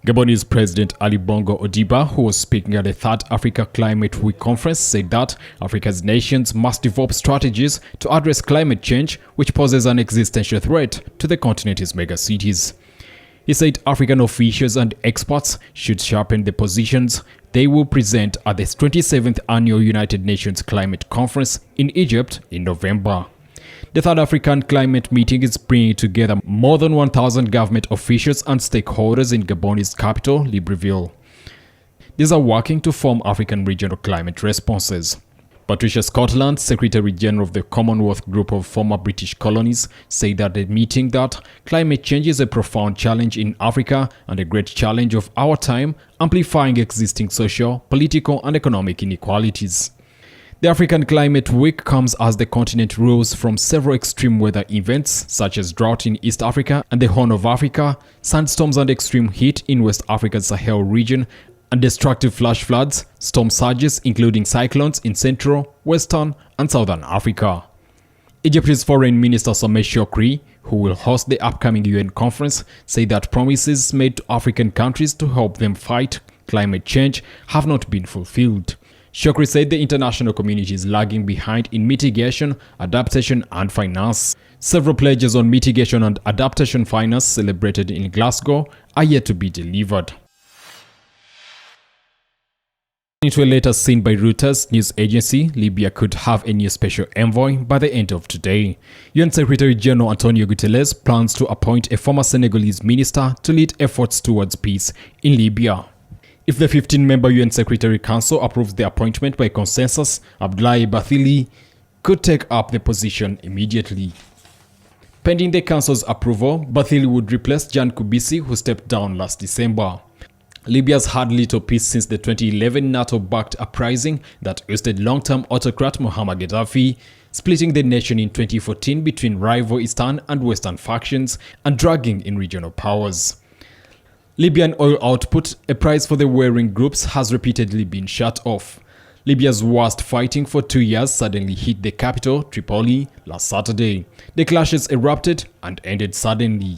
Gabonese President Ali Bongo Ondimba, who was speaking at the Third Africa Climate Week conference, said that Africa's nations must develop strategies to address climate change, which poses an existential threat to the continent's megacities. He said African officials and experts should sharpen the positions they will present at the 27th Annual United Nations Climate Conference in Egypt in November. The Third African Climate Meeting is bringing together more than 1,000 government officials and stakeholders in Gabon's capital, Libreville. These are working to form African regional climate responses. Patricia Scotland, Secretary General of the Commonwealth Group of Former British Colonies, said at the meeting that climate change is a profound challenge in Africa and a great challenge of our time, amplifying existing social, political and economic inequalities. The African Climate Week comes as the continent reels from several extreme weather events such as drought in East Africa and the Horn of Africa, sandstorms and extreme heat in West Africa's Sahel region, and destructive flash floods, storm surges including cyclones in Central, Western and Southern Africa. Egypt's Foreign Minister Sameh Shoukry, who will host the upcoming UN conference, said that promises made to African countries to help them fight climate change have not been fulfilled. Shoukry said the international community is lagging behind in mitigation, adaptation and finance. Several pledges on mitigation and adaptation finance celebrated in Glasgow are yet to be delivered. Into a letter seen by Reuters news agency, Libya could have a new special envoy by the end of today. UN Secretary General Antonio Guterres plans to appoint a former Senegalese minister to lead efforts towards peace in Libya. If the 15-member UN Secretary Council approves the appointment by consensus, Abdoulaye Bathily could take up the position immediately. Pending the Council's approval, Bathily would replace Jan Kubis, who stepped down last December. Libya's had little peace since the 2011 NATO-backed uprising that ousted long-term autocrat Muammar Gaddafi, splitting the nation in 2014 between rival Eastern and Western factions and dragging in regional powers. Libyan oil output, a prize for the warring groups, has repeatedly been shut off. Libya's worst fighting for 2 years suddenly hit the capital, Tripoli, last Saturday. The clashes erupted and ended suddenly.